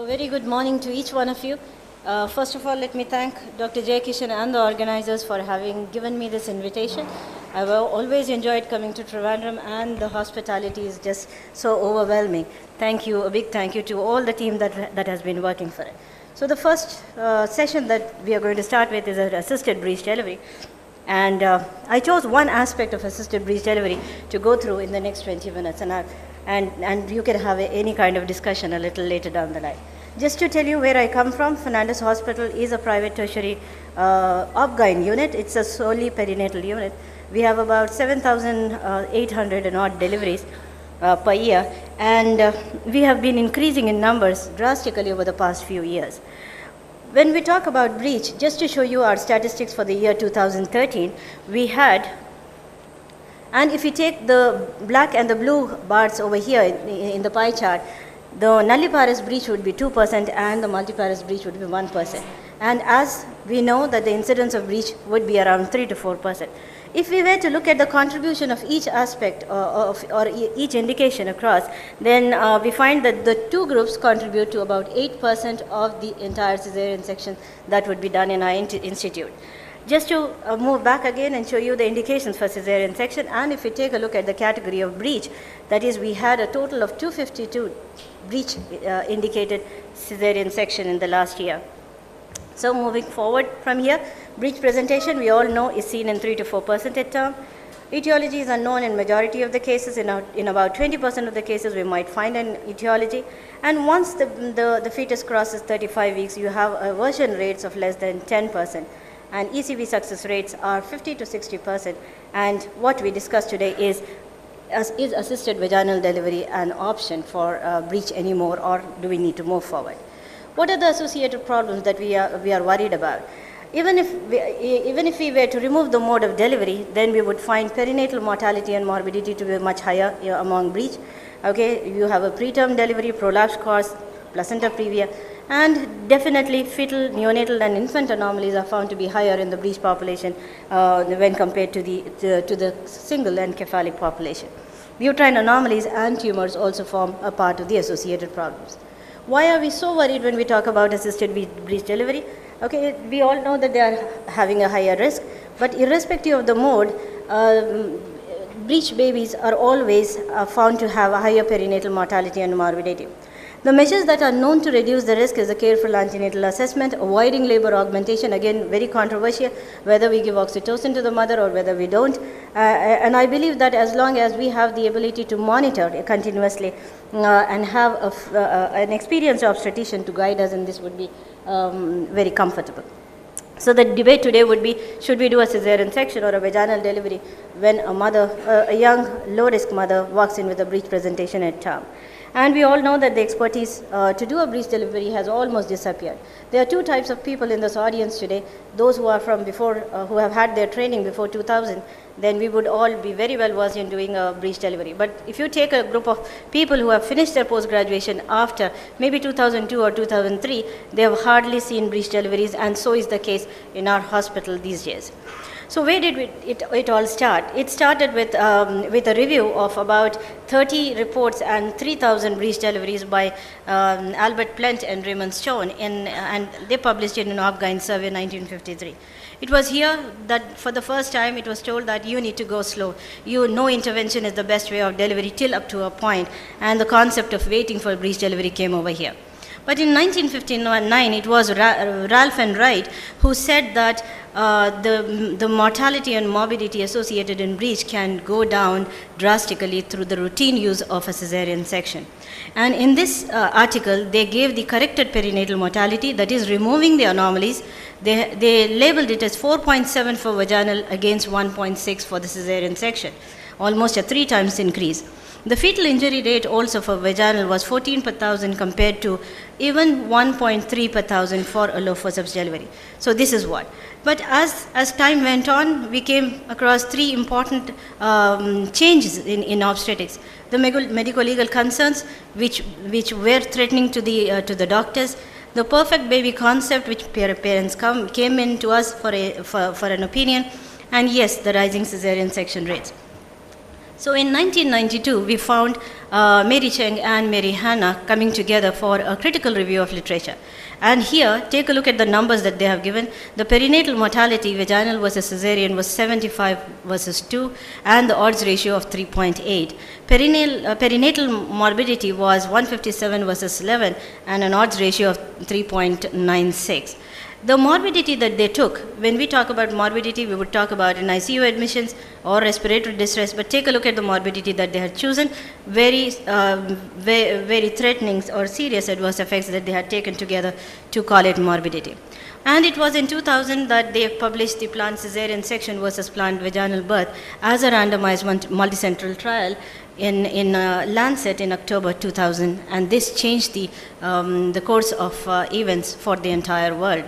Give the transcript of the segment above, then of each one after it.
A very good morning to each one of you. First of all, let me thank Dr. Jay Kishan and the organizers for having given me this invitation. I've always enjoyed coming to Trivandrum, and the hospitality is just so overwhelming. Thank you, a big thank you to all the team that has been working for it. So the first session that we are going to start with is an assisted breech delivery. And I chose one aspect of assisted breech delivery to go through in the next 20 minutes, and you can have any kind of discussion a little later down the line. Just to tell you where I come from, Fernandez Hospital is a private tertiary OB-GYN unit. It's a solely perinatal unit. We have about 7,800 and odd deliveries per year, and we have been increasing in numbers drastically over the past few years. When we talk about breech, just to show you our statistics for the year 2013, we had, and if you take the black and the blue bars over here in the pie chart, the nulliparous breech would be 2% and the multiparous breech would be 1%. And as we know that the incidence of breech would be around 3 to 4%. If we were to look at the contribution of each aspect or each indication across, then we find that the two groups contribute to about 8% of the entire cesarean section that would be done in our institute. Just to move back again and show you the indications for cesarean section, and if we take a look at the category of breech, that is, we had a total of 252 breech indicated cesarean section in the last year. So moving forward from here, breech presentation we all know is seen in 3 to 4% at term. Etiology is unknown in majority of the cases. In about 20% of the cases we might find an etiology, and once the fetus crosses 35 weeks, you have aversion rates of less than 10%, and ECV success rates are 50 to 60%. And what we discussed today is assisted vaginal delivery an option for breech anymore, or do we need to move forward? What are the associated problems that we are worried about? Even if we were to remove the mode of delivery, then we would find perinatal mortality and morbidity to be much higher among breech. Okay, you have a preterm delivery, prolapse cause, placenta previa, and definitely fetal, neonatal, and infant anomalies are found to be higher in the breech population when compared to the single encephalic population. Uterine anomalies and tumors also form a part of the associated problems. Why are we so worried when we talk about assisted breech delivery? Okay, we all know that they are having a higher risk, but irrespective of the mode, breech babies are always found to have a higher perinatal mortality and morbidity. The measures that are known to reduce the risk is a careful antenatal assessment, avoiding labor augmentation, again very controversial, whether we give oxytocin to the mother or whether we don't. And I believe that as long as we have the ability to monitor continuously and have an experienced obstetrician to guide us, and this would be very comfortable. So the debate today would be, should we do a cesarean section or a vaginal delivery when a mother, a young low-risk mother walks in with a breech presentation at term? And we all know that the expertise to do a breech delivery has almost disappeared. There are two types of people in this audience today. Those who are from before, who have had their training before 2000, then we would all be very well versed in doing a breech delivery. But if you take a group of people who have finished their post-graduation after maybe 2002 or 2003, they have hardly seen breech deliveries, and so is the case in our hospital these days. So where did it all start? It started with a review of about 30 reports and 3,000 breech deliveries by Albert Plent and Raymond Stone, and they published it in OB-GYN survey in 1953. It was here that for the first time it was told that you need to go slow. No intervention is the best way of delivery till up to a point, and the concept of waiting for breech delivery came over here. But in 1959, it was Ralph and Wright who said that the mortality and morbidity associated in breech can go down drastically through the routine use of a cesarean section. And in this article, they gave the corrected perinatal mortality, that is removing the anomalies. They labeled it as 4.7 for vaginal against 1.6 for the cesarean section, almost a 3 times increase. The fetal injury rate also for vaginal was 14 per thousand compared to even 1.3 per thousand for a low forceps delivery. So this is what. But as time went on, we came across 3 important changes in obstetrics. The medico-legal concerns which were threatening to the doctors, the perfect baby concept which parents came in to us for an opinion, and yes, the rising cesarean section rates. So in 1992, we found Mary Cheng and Mary Hanna coming together for a critical review of literature. And here, take a look at the numbers that they have given. The perinatal mortality, vaginal versus cesarean, was 75 versus 2, and the odds ratio of 3.8. Perinatal morbidity was 157 versus 11, and an odds ratio of 3.96. The morbidity that they took, when we talk about morbidity, we would talk about in ICU admissions or respiratory distress, but take a look at the morbidity that they had chosen, very threatening or serious adverse effects that they had taken together to call it morbidity. And it was in 2000 that they published the planned cesarean section versus planned vaginal birth as a randomized multicentral trial in Lancet in October 2000, and this changed the course of events for the entire world.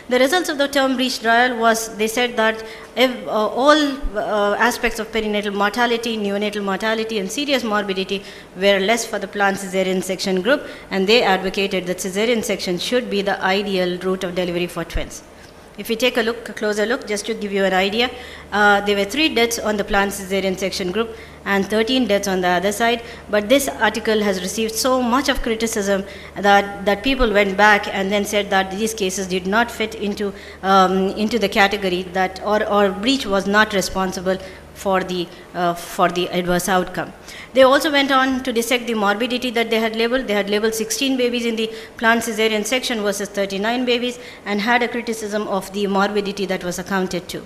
The results of the term breach trial was, they said that if, all aspects of perinatal mortality, neonatal mortality, and serious morbidity were less for the planned cesarean section group, and they advocated that cesarean section should be the ideal route of delivery for twins. If you take a closer look, just to give you an idea, there were 3 deaths on the planned cesarean section group and 13 deaths on the other side. But this article has received so much of criticism that people went back and then said that these cases did not fit into the category that or breach was not responsible for the adverse outcome. They also went on to dissect the morbidity that they had labeled. They had labeled 16 babies in the planned cesarean section versus 39 babies, and had a criticism of the morbidity that was accounted to.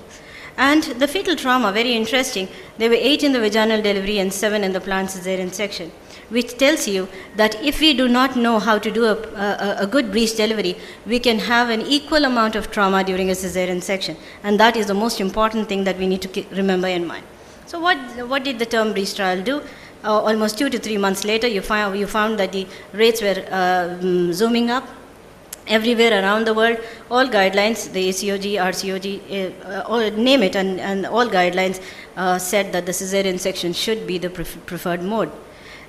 And the fetal trauma, very interesting, there were 8 in the vaginal delivery and 7 in the planned cesarean section, which tells you that if we do not know how to do a good breech delivery, we can have an equal amount of trauma during a cesarean section. And that is the most important thing that we need to remember in mind. So what did the term breech trial do? Almost 2 to 3 months later, you found that the rates were zooming up. Everywhere around the world, all guidelines, the ACOG, RCOG, name it, and all guidelines said that the cesarean section should be the preferred mode.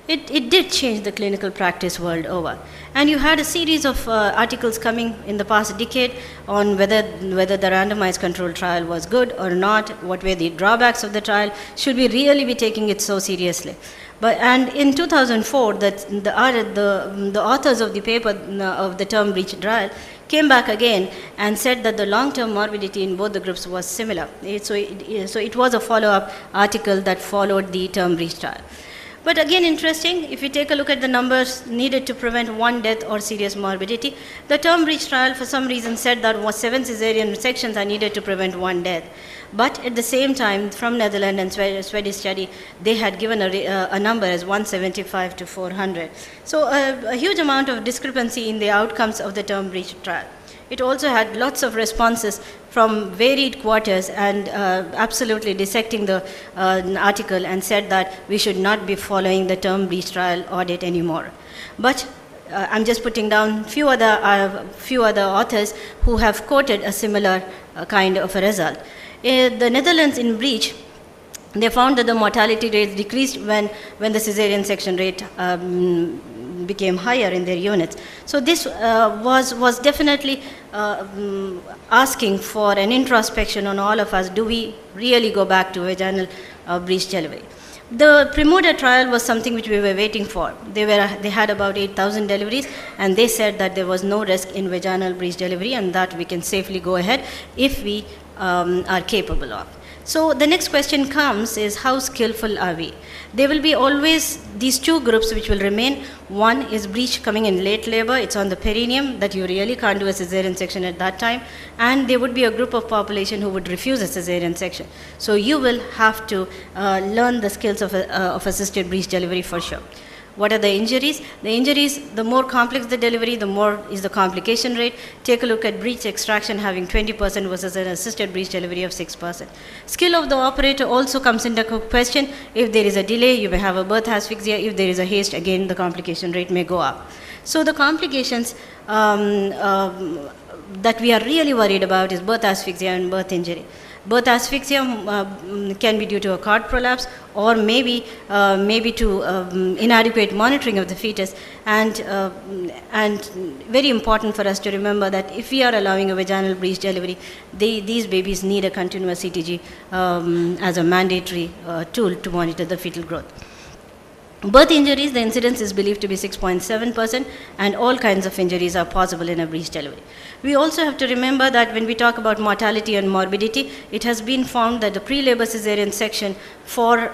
It did change the clinical practice world over. And you had a series of articles coming in the past decade on whether the randomized control trial was good or not, what were the drawbacks of the trial, should we really be taking it so seriously. And in 2004, the authors of the paper of the term breech trial came back again and said that the long-term morbidity in both the groups was similar. So it was a follow-up article that followed the term breech trial. But again, interesting, if you take a look at the numbers needed to prevent 1 death or serious morbidity, the term breech trial for some reason said that 7 cesarean sections are needed to prevent 1 death. But at the same time, from Netherlands and Swedish study, they had given a number as 175 to 400. So a huge amount of discrepancy in the outcomes of the term breech trial. It also had lots of responses from varied quarters and absolutely dissecting the article and said that we should not be following the term breech trial audit anymore. But I'm just putting down few other authors who have quoted a similar kind of a result. The Netherlands in breech, they found that the mortality rates decreased when the cesarean section rate became higher in their units. So this was definitely asking for an introspection on all of us. Do we really go back to vaginal breech delivery? The Premoda trial was something which we were waiting for. They had about 8,000 deliveries, and they said that there was no risk in vaginal breech delivery, and that we can safely go ahead if we are capable of. So the next question comes is, how skillful are we? There will be always these 2 groups which will remain. One is breech coming in late labor. It's on the perineum that you really can't do a cesarean section at that time. And there would be a group of population who would refuse a cesarean section. So you will have to learn the skills of assisted breech delivery for sure. What are the injuries? The injuries, the more complex the delivery, the more is the complication rate. Take a look at breech extraction having 20% versus an assisted breech delivery of 6%. Skill of the operator also comes into question. If there is a delay, you may have a birth asphyxia. If there is a haste, again, the complication rate may go up. So the complications that we are really worried about is birth asphyxia and birth injury. Birth asphyxia can be due to a cord prolapse, or maybe to inadequate monitoring of the fetus, and very important for us to remember that if we are allowing a vaginal breech delivery, these babies need a continuous CTG as a mandatory tool to monitor the fetal growth. Birth injuries, the incidence is believed to be 6.7%, and all kinds of injuries are possible in a breech delivery. We also have to remember that when we talk about mortality and morbidity, it has been found that the pre-labor cesarean section for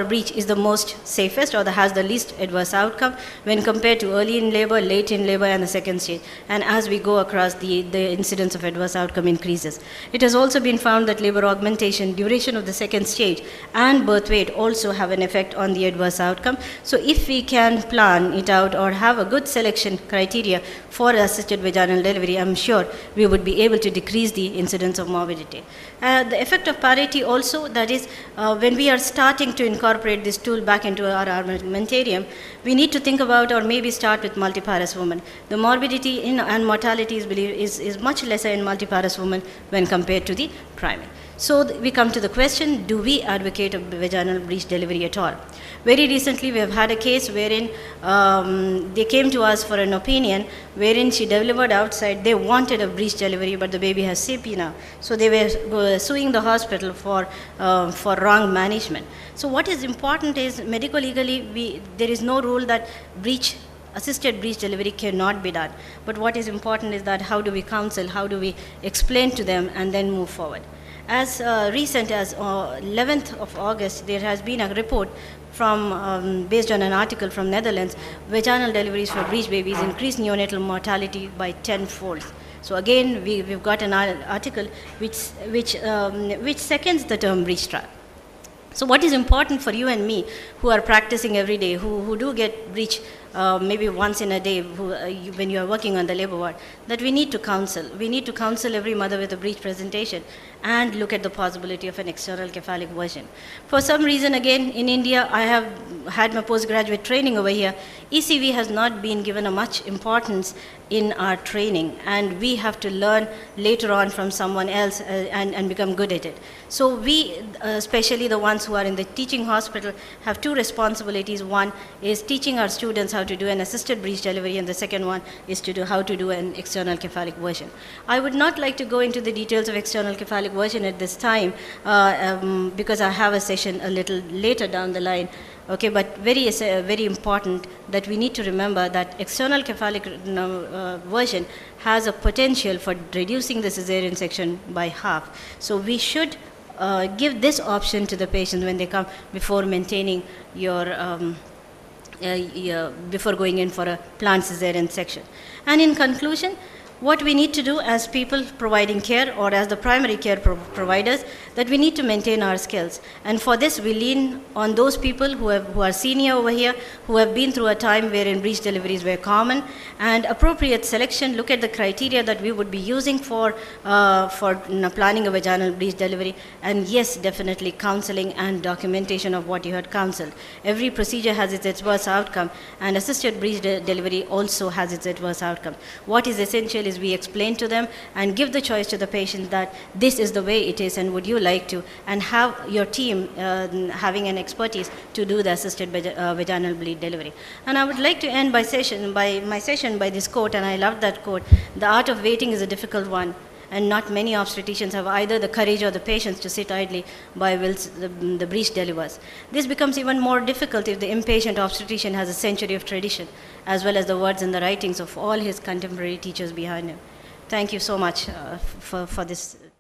breech is the most safest, or has the least adverse outcome when compared to early in labor, late in labor, and the second stage. And as we go across, the incidence of adverse outcome increases. It has also been found that labor augmentation, duration of the second stage, and birth weight also have an effect on the adverse outcome. So if we can plan it out or have a good selection criteria for assisted vaginal delivery, I'm sure we would be able to decrease the incidence of morbidity. The effect of parity also, that is, when we are starting to incorporate this tool back into our armamentarium, we need to think about, or maybe start with multiparous women. The morbidity and mortality is much lesser in multiparous women when compared to the primary. So we come to the question, do we advocate a vaginal breech delivery at all? Very recently we have had a case wherein they came to us for an opinion wherein she delivered outside. They wanted a breech delivery, but the baby has CP now. So they were suing the hospital for wrong management. So what is important is, medico-legally, there is no rule that assisted breech delivery cannot be done. But what is important is that how do we counsel, how do we explain to them, and then move forward. As recent as 11th of August, there has been a report from based on an article from Netherlands. Vaginal deliveries for breech babies increase neonatal mortality by 10-fold. So again, we've got an article which seconds the term breech trial. So what is important for you and me, who are practicing every day, who do get breech maybe once in a day, when you are working on the labor ward, that we need to counsel. We need to counsel every mother with a breech presentation and look at the possibility of an external cephalic version. For some reason, again, in India, I have had my postgraduate training over here. ECV has not been given a much importance in our training, and we have to learn later on from someone else and become good at it. So we, especially the ones who are in the teaching hospital, have two responsibilities. One is teaching our students how to do an assisted breech delivery, and the second one is how to do an external cephalic version. I would not like to go into the details of external cephalic version at this time because I have a session a little later down the line. Okay, but very important that we need to remember that external cephalic version has a potential for reducing the cesarean section by half. So we should give this option to the patient when they come, before maintaining before going in for a planned cesarean section. And in conclusion, what we need to do as people providing care, or as the primary care providers, that we need to maintain our skills. And for this, we lean on those people who are senior over here, who have been through a time wherein breech deliveries were common, and appropriate selection. Look at the criteria that we would be using for planning a vaginal breech delivery. And yes, definitely counseling and documentation of what you had counseled. Every procedure has its adverse outcome, and assisted breech delivery also has its adverse outcome. What is essential is we explain to them and give the choice to the patient that this is the way it is, and would you like to, and have your team having an expertise to do the assisted vaginal bleed delivery. And I would like to end my session by this quote, and I love that quote: "The art of waiting is a difficult one, and not many obstetricians have either the courage or the patience to sit idly by whilst the breech delivers. This becomes even more difficult if the impatient obstetrician has a century of tradition, as well as the words and the writings of all his contemporary teachers behind him." Thank you so much for this.